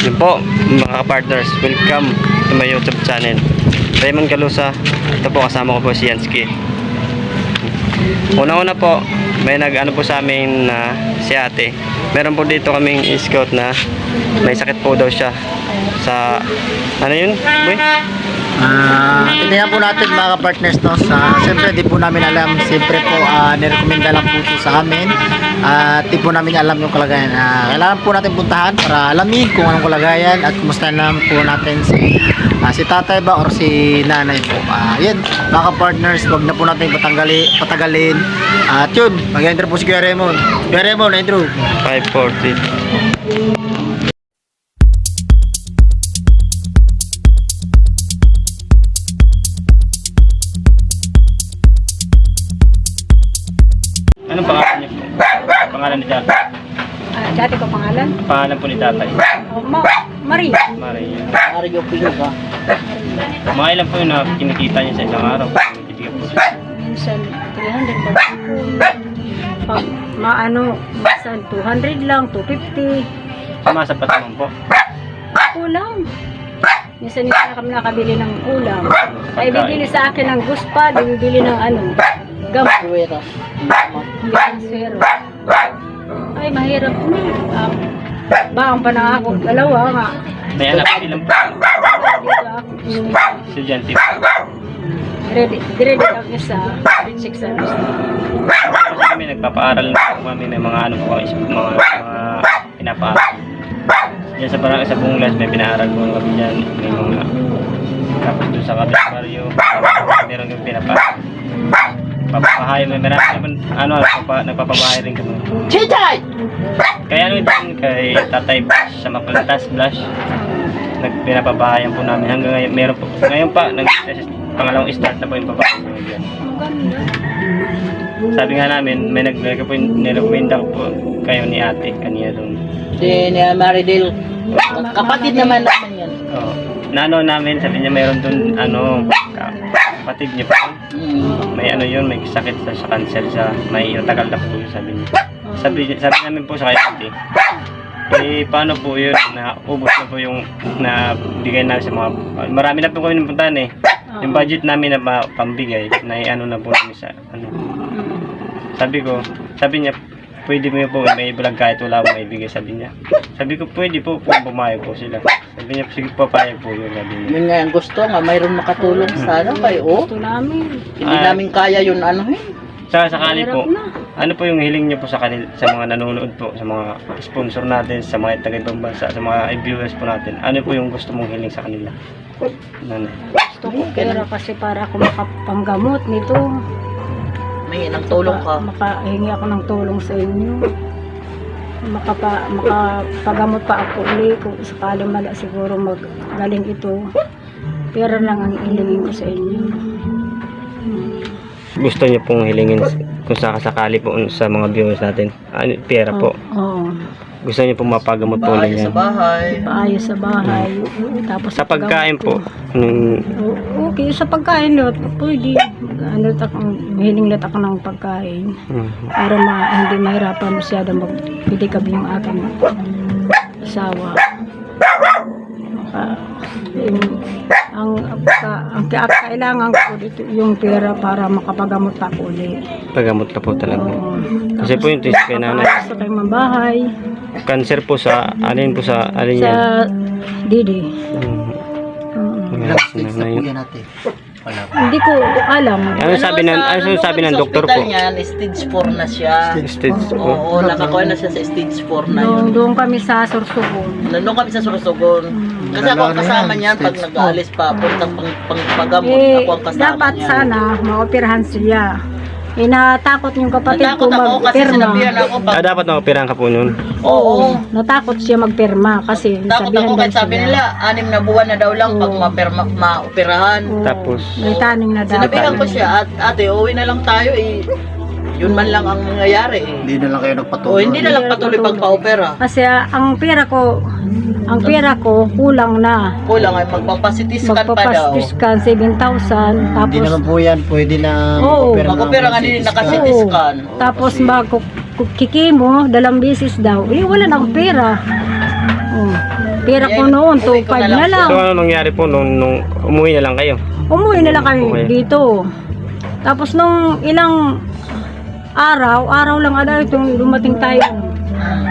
Yun po mga partners, welcome to my YouTube channel, Raymond Galusa. Ito po, kasama ko po si Yansky. Una-una po, may nag-ano po sa amin na si ate. Meron po dito kaming scout na may sakit po daw siya sa, ano yun boy? Tingnan po natin mga partners, no? Siyempre di po namin alam. Siyempre po nirekomenda lang po ito sa amin. Di po namin alam yung kalagayan. Kailangan po natin puntahan para alamin kung anong kalagayan at kumusta na po natin si tatay ba or si nanay po. Yan mga partners, wag na po natin patagalin. At yun, mag-enter po si Kuya Raymond. Kuya Raymond, intro. 540. Anong pangalan niyo po? Pangalan ni tatay? Dati ko pangalan? Pangalan po ni tatay? Maria. Maria. Mario Pinga. Mga ilan po yung kinikita niya sa isang araw? Bibigyan po siya. Minsan 300 ba? Pag maano, minsan 200 lang, 250. Sumasapat naman po. Kulang. Minsan hindi na kami nakabili ng ulam. Ay bibili sa akin ng guspa, bibili ng ano, gamot. Yan, zero. Ay, mahirap na. Bakang pa na ako, dalawa nga. May anak ilan po? Estudyante po. Grade lang isa, 6 anos. Kasi kami nagpapaaral na po kami, may mga ano po kami, mga pinapaaral. Diyan sa parang sa Bunglas may pinaaral po kami dyan. May mga, tapos doon sa Kabis Mario, meron yung pinapaaral. Papabahay, may marami naman, nagpapabahay rin kami. Chichay! Kaya ano ito, kay Tatay Blush sa Maplantas Blush, pinapabahayan po namin hanggang ngayon. Meron po, ngayon pa, pangalawang start na po yung babae. Sabi nga namin, may nirekomenda ko po kayo ni ate, kanina doon. Si Maridel. Kapatid naman namin yan. Oo. Naano namin, sabi niya mayroon doon, kapatid niya po. May ano yun, may sakit sa cancer, may tagal na po yun, sabi niya. Sabi namin po sa kay ate, paano po yun, naubos na po yung nabigay namin sa mga, marami na po kami napuntahan eh. Yung budget namin na pambigay, na ano na po namin sa, ano. Sabi niya, pwede mo po, may vlog kahit wala akong maibigay, sabi niya. Sabi ko, pwede po, kung pumayag po sila. Sabi niya, sige po, payag po yun, sabi niya. Yun nga ang gusto nga, mayroon makatulong sana kayo. Gusto namin. Hindi namin kaya yun ano eh. Sa sakali po, ano po yung hiling niyo po sa kanila, sa mga nanonood po, sa mga sponsor natin, sa mga taga-ibang bansa, sa mga viewers po natin, ano po yung gusto mong hiling sa kanila? Nanay. Gusto ko pera kasi para ako makapanggamot nito. May nang tulong ka. Makahingi ako ng tulong sa inyo. Makapagamot pa ako ulit kung sakali mala siguro magaling ito. Pera lang ang hilingin ko sa inyo. Gusto niyo pong hilingin kung sakasakali po sa mga viewers natin, pera po. Oo. Gusto niyo pong mapagamot po ulit yan. Paayos sa bahay. Tapos Sa pagkain po, okay, sa pagkain lot, pwede. Hiling lot ako ng pagkain. Para hindi mahirapan masyado magbili kami yung aking asawa. Ang kailangan ko dito yung pera para makapagamot ako ulit. pagamot ka po talaga. Kasi po yung twist kay nanay. Sa kay mabahay. Cancer po sa, alin po sa, alin yan? Sa Didi. Hindi ko alam. Ano sabi ng doktor po? Niyan, stage 4 na siya. Stage 4. Oo, nakakuha na siya sa stage 4 na yun. Doon kami sa Sorsogon. Nandun kami sa Sorsogon. Kasi ako ang kasama niyan pag nag-aalis pa, puntang pangpagamot, ako ang kasama dapat niya. sana maoperahan siya. Natakot yung kapatid Natakot ko ako kasi magpirma. sinabihan ako pag... Dapat nakapirang ka po nun. Oo. Natakot siya magpirma kasi Takot ako kahit sabi nila, 6 na buwan na daw lang pag maoperahan. Tapos, may taning na daw. Sinabihan ko siya, ate, uwi na lang tayo eh. Yun man lang ang nangyayari eh. Hindi na lang kayo nagpatuloy. O hindi na lang patuloy pagpa-opera. Kasi ang pera ko kulang na. Kulang ay magpapasitiskan pa daw. Magpapastiskan 7,000 tapos Hindi naman po yan, pwede na Oo, Mag-opera nga din nakasitiskan. tapos kikimo 2 beses daw. Wala nang pera. Oh. Pira ko noon, 2.5 na lang. So ano nangyari po nung umuwi na lang kayo? Umuwi na lang kami Okay. dito. Tapos nung ilang araw lang ada itong dumating tayo.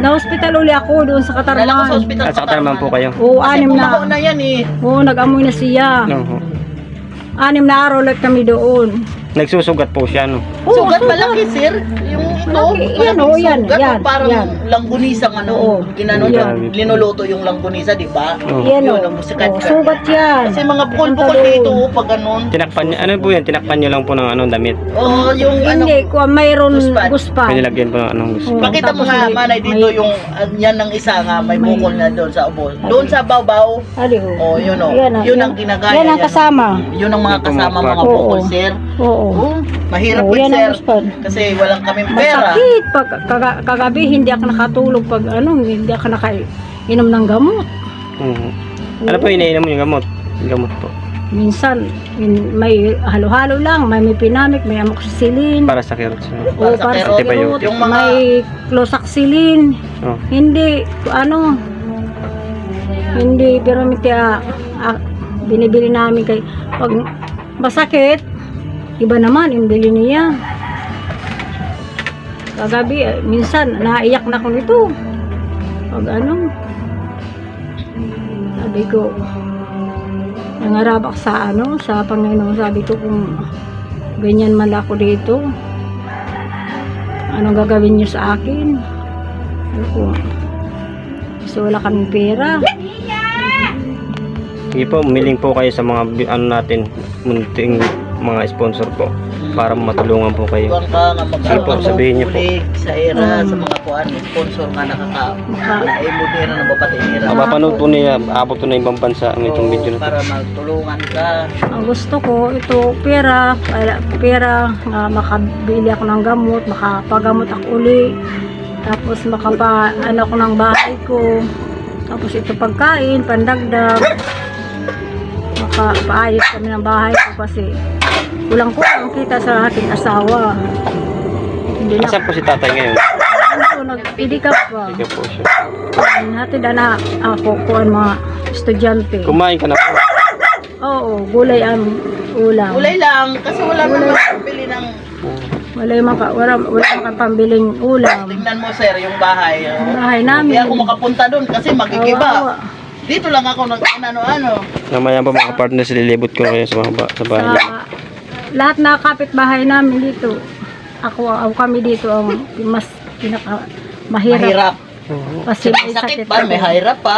Na-hospital uli ako doon sa Dala ko sa Katarman. ospital. At saka naman po kayo. Oo, Kasi 6 bumaho na. na yan eh. Oo, nag-amoy na siya. Oo. 6 na araw ulit kami doon. Nagsusugat po siya, no? Oo, Sugat malaki, sir. Yung ito, Malaki. Yan, malaking oh, yan, sugat, yan, parang yan. langgunisang Oo. ginano Yan. yan. Linuluto yung langgunisa, di ba? Oo. Yan o. Yun, ang musikat Oh, ka. sugat yan. Kasi mga bukol-bukol Punta doon. dito, pag ganun. Tinakpan niyo, ano po yan? Tinakpan niyo lang po ng anong damit. Oh, yung ano, Hindi, kung mayroon Guspad. guspad. Pinilagyan po ng anong gusto. Oo. pakita mo Tapos nga, may- manay, dito may- yung, yan ng isa nga, may may- bukol na doon sa ubo. Doon sa babaw, Ali, oh. oh, yun o. Yan, Yun ang ginagaya. Yan ang kasama. Yun ang mga Ito, kasama, mga mga part. bukol, Oo. sir. Oo. Oh, mahirap Oo, yun, yan ang sir. guspad. Kasi walang kaming pera. Masakit. Pag kagabi, hindi ako nakatulog. Pag hindi ako nakainom ng gamot. Oo. Ano po iniinom yung gamot? Yung gamot po. Minsan, may halo-halo lang. May pinamik, may amoxicillin. Para sa kirot. O sa para sa kerot. kirot. Yung mga- May closaxilin. Oh. Hindi, hindi, pero binibili namin kay, pag masakit, iba naman, yung bili niya. Kagabi, minsan, naiyak na ko nito. Pag sabi ko, nangarabak sa sa Panginoon, sabi ko kung ganyan man ako dito, anong gagawin niyo sa akin? Sabi ko, so wala kaming pera. Sige po, umiling po kayo sa mga natin, munting mga sponsor po para matulungan po kayo. Tuwan ka nga Sige po, sabihin niyo po. sa era, sa mga kuan, sponsor nga naimunira na bapatinira. Mapapanood po niya, abot po na ibang bansa ang itong video na to. Para magtulungan ka. Ang gusto ko, ito, pera nga makabili ako ng gamot, makapagamot ako uli, tapos ako ng bahay ko, tapos ito pagkain, pandagdag, makapaayos kami ng bahay ko kasi kulang-kulang kita sa aking asawa. Hindi na Asan po si tatay ngayon? nag-pedicab pa. Sige po siya. Hatid na ako kuan mga estudyante. Kumain ka na po. Oo, gulay ang ulam. Gulay lang, kasi wala naman pambili ng... Wala man pambiling ulam. Tingnan mo, sir, yung bahay. Ang bahay namin. Hindi ako makapunta doon kasi magigiba. Kawawa. Dito lang ako ano-ano. Namaya po mga partners, lilibot ko kayo sa sa bahay. Sa lahat na kapitbahay namin dito. Ako kami dito ang mas mahirap. Mahirap. Kasi May sakit pa, may ako. hirap pa.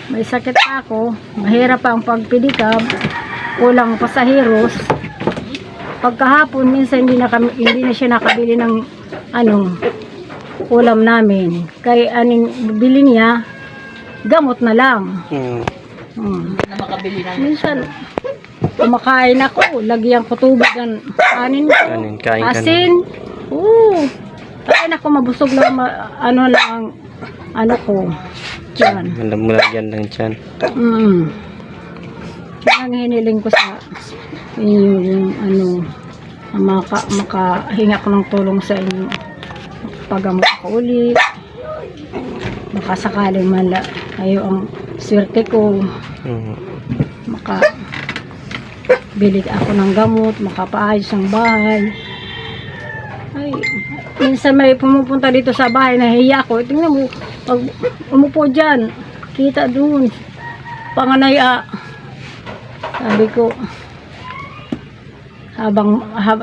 May sakit pa ako. Mahirap pa ang pagpidikab. Kulang pasaheros. Pagkahapon minsan hindi na siya nakabili ng ulam namin. Kaya bili niya gamot na lang. Na makabili ng... Minsan kumakain ako, lagyan ko tubig ng kanin ko. Kanin, kain ka na. Asin. Oo. Kain ako mabusog lang ko. Diyan. Malagyan lang dyan. Yan ang hiniling ko sa inyo yung makahinga ko ng tulong sa inyo. Pagamot ako ulit. Makasakaling man kayo ang swerte ko. Bili ako ng gamot, makapaayos ang bahay. Ay, minsan may pumupunta dito sa bahay, nahiya ako. Tingnan mo, pag umupo dyan, kita doon. Panganay, sabi ko,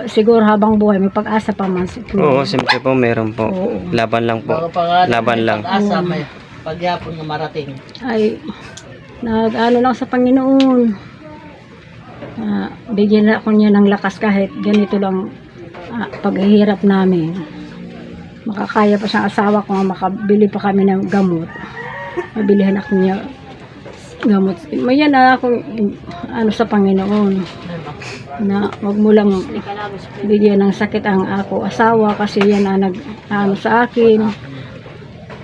siguro habang buhay, may pag-asa pa man siguro. Oo, siyempre po, meron po. Oo. Laban lang po. Laban lang. Pag-asa, may pagyapon na marating. Ay, lang sa Panginoon. Bigyan ako niya ng lakas kahit ganito lang paghihirap namin. Makakaya pa siyang asawa ko nga makabili pa kami ng gamot. Mabilihan ako niya gamot. May yan ako sa Panginoon na wag mo lang bigyan ng sakit ang ako asawa kasi yan sa akin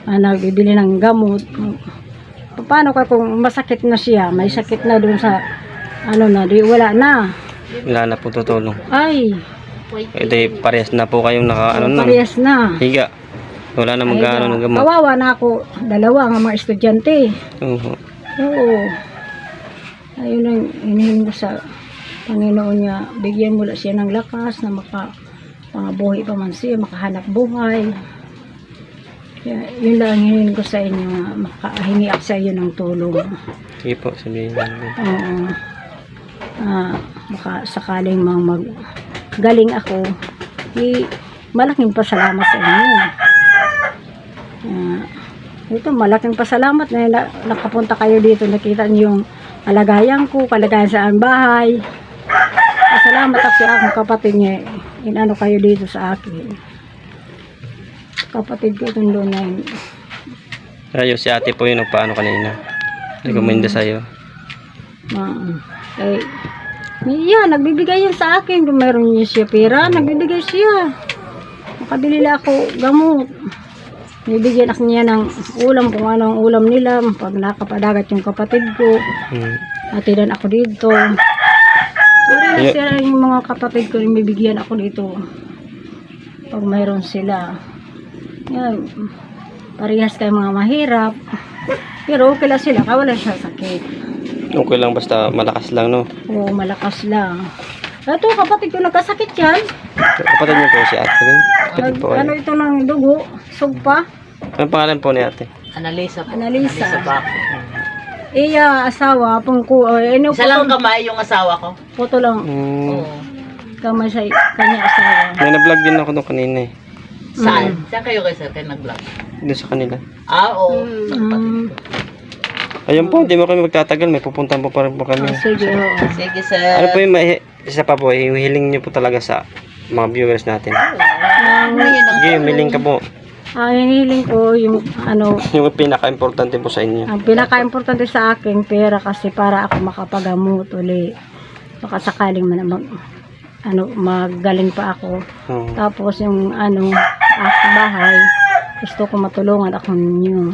nagbibili ng gamot. Paano kung masakit na siya, may sakit na doon sa di wala na. Wala na po tutulong. Ay, Ito parehas na po kayong parehas na. higa. Wala na magkano ng gamot. Kawawa na ako, dalawa nga mga estudyante. Oo. Oo. Ayun ang hinihiling ko sa Panginoon niya. Bigyan mo siya ng lakas na makapangabuhay pa man siya, makahanap buhay. Kaya, yun lang ang hinihiling ko sa inyo. Makahingi ako sa iyo ng tulong. Sige po, sabihin namin. Oo. Baka sakaling galing ako, malaking pasalamat sa inyo. Ito, malaking pasalamat na nakapunta kayo dito. Nakita niyo yung kalagayan ko, kalagayan sa bahay. Salamat ako sa akong kapatid niya. Inano kayo dito sa akin. Kapatid ko itong doon na yun. Rayo, si ate po yung nagpaano kanina. Recommenda sa'yo. Nagbibigay yan sa akin. Kung meron niya siya pera, nagbibigay siya. Makabili lang ako gamot. Bibigyan ako niya ng ulam, kung ano ang ulam nila. Pag nakapadagat yung kapatid ko, atidan ako dito. Pero sila yung mga kapatid ko, bibigyan ako dito. Pag mayroon sila. Yan. Parehas kayo mga mahirap. Pero okay lang sila, wala siya sakit. Okay lang, basta malakas lang, no? Oo, malakas lang. Ito, kapatid ko nagkasakit yan. Kapatid niyo po si ate rin. Kapatid po Ano kayo. ito ng dugo, sugpa, Anong pangalan po ni ate? Analisa po. Analisa. Bako. Iya, asawa, pangko, Isa lang kamay yung asawa ko. puto lang Oo. kamay sa kanya asawa. May na-vlog din ako nung kanina eh. Saan? Saan kayo kayo sir? Kayo nag-vlog? Doon sa kanila. Oo. Ayun po, hindi mo kami magtatagal. May pupuntahan po pa rin po kami. Sige, oo. Sige sir. Ano po yung isa pa po, yung hiling niyo po talaga sa mga viewers natin. Sige, humiling ka po. Ang hinihiling ko yung Yung pinaka-importante po sa inyo. ang pinaka-importante sa akin, pera kasi para ako makapagamot uli. Baka sakaling magaling pa ako. Oo. Tapos yung aking bahay, gusto ko matulungan ako ninyo.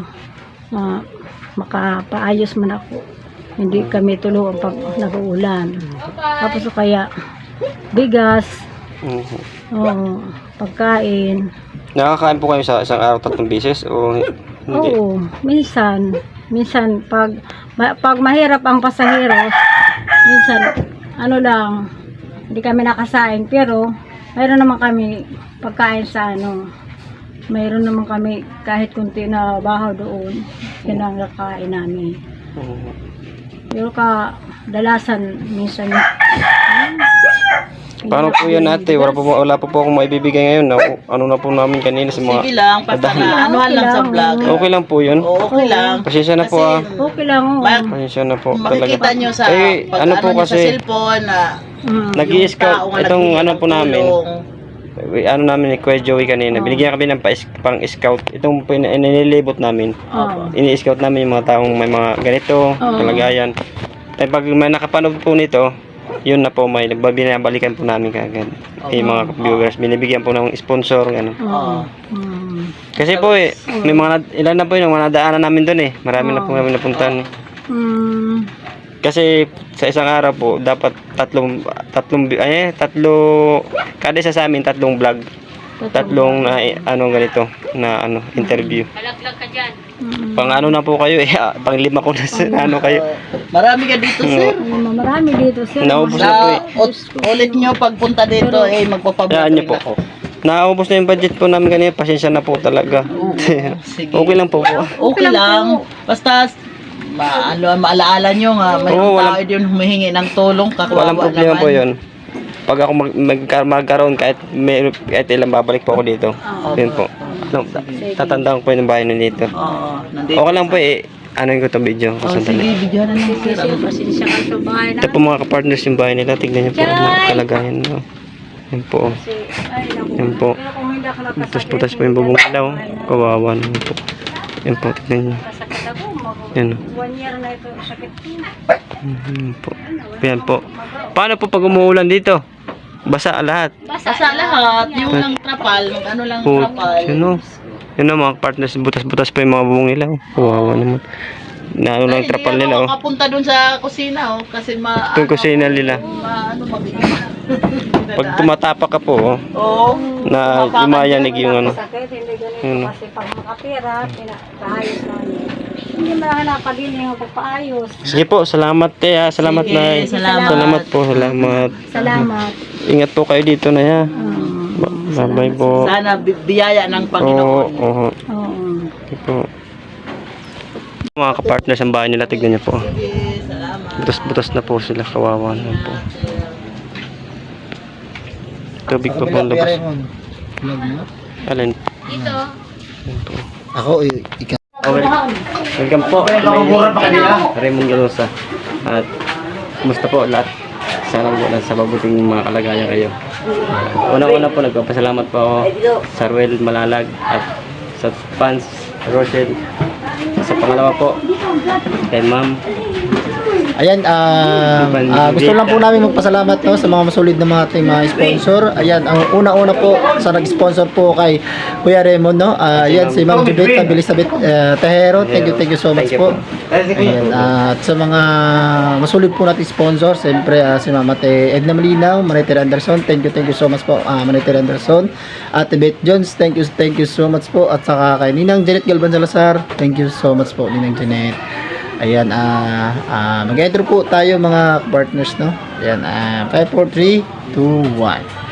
Makapaayos man ako. Hindi kami tulungan pag nag-uulan. Tapos kaya bigas, oo, pagkain. Nakakain po kayo sa isang araw 3 beses o hindi? Oo, minsan pag mahirap ang pasaheros, minsan lang, hindi kami nakasain, pero mayroon naman kami pagkain sa mayroon naman kami kahit kunti na bahaw doon, yun ang nakain namin. Pero dalasan minsan Paano po yan ate? Wala pa po akong maibibigay ngayon. Ano na po namin kanina sa mga... Sige lang, basta anuhan lang sa vlog. Okay lang po yun. Oo, okay lang. Pasensya na po ah. okay lang. Pasensya na po Makikita talaga. nyo sa pag ano po nyo sa kasi, cellphone na nag-i-scout. Itong po namin. Ano namin ni Kuya Joey kanina. Binigyan kami ng pang-scout. Itong inilibot namin. Ini-scout namin yung mga taong may mga ganito, kalagayan. Tapos pag may nakapanood po nito, yun na po, may binabalikan po namin kagad. Yung mga viewers, binibigyan po ng sponsor, gano'n. Kasi po may ilan na po yung mga nadaanan namin doon eh. Marami na po namin napuntahan eh. Kasi sa isang araw po, dapat kada isa sa amin, 3 vlog. 3 ganito, na interview. Malaglag ka dyan. Pang na po kayo eh, pang 5 ko na kayo. Marami ka dito sir. Marami dito, sir. Naubos na po eh. Ulit nyo pagpunta dito magpapablog Yan niyo rin po. ako. Naubos na yung budget po namin kanina, pasensya na po talaga. Sige. Okay lang po po. Okay lang. Basta maalaala nyo nga may Oo, tao din humihingi ng tulong, Walang kawawa problema naman. po yun. Pag ako magkaroon, kahit ilang babalik po ako dito. Yun po. Tatandaan ko po yung bahay nun dito. Oo, nandito. Okay lang po eh. Ano ko itong video? Oh, sige, Sandali. bigyan na nyo sir. Pasensya ka sa bahay na. Ito po mga kapartners yung bahay nila. Tignan niyo po ang kalagayan nila. Yan po. Ay, naku. Yan po. Pero kung hindi ako nakasakit, Putas-putas po yung bubong nila. Kawawa naman po. Yan po. Tignan niyo. Kasakit ako. Yan. 1 year na ito sakit ko. Yan po. Yan po. Paano po pag umuulan dito? Basa lahat. Basta lahat, yung lang trapal, lang Po, trapal. yun o, mga partners, butas-butas pa yung mga bubong nila. Kawawa naman. Naano lang yung trapal nila. Hindi ako makapunta dun sa kusina, kasi Itong kusina nila. Pag tumatapak ka po, na lumayanig yung Sakit, hindi ganito kasi pag makapira, kahayos namin. Hindi mo lang nakakabili ng pagpaayos. Sige po, salamat te. Salamat Sige, na. salamat. Salamat po, salamat. Salamat. Ingat po kayo dito na ya. Bye po. Sana biyaya ng Oo, Panginoon. oo. Oo. Sige po. Mga kapartners ang bahay nila, tignan niyo po. Butas-butas na po sila, kawawa naman po. Tubig pa po ang labas. Alin? Dito. Alin po. Ako, ikaw. Welcome po. Raymond Galosa. At kumusta po lahat? Sana po lang sa mabuting mga kalagayan kayo. Una-una po nagpapasalamat po ako sa Ruel Malalag at sa fans Rochelle. Sa pangalawa po kay Ma'am. Ayan, gusto lang po namin magpasalamat no, sa mga masulid na mga ating mga sponsor. Ayan, ang una-una po sa nag-sponsor po kay Kuya Raymond, no? Ayan, si Ma'am Jubeta Bilisabeth Tejero. Thank you so much po. Ayan, at sa mga masulid po nating sponsor, siyempre si Ma'am Ate Edna Malinaw, Maniter Anderson. Thank you so much po, Maniter Anderson. Ate Beth Jones, thank you so much po. At saka kay Ninang Janet Galban Salazar, thank you so much po, Ninang Janet. Ayan, mag-intro po tayo mga partners, no? Ayan, 5, 4, 3, 2, 1.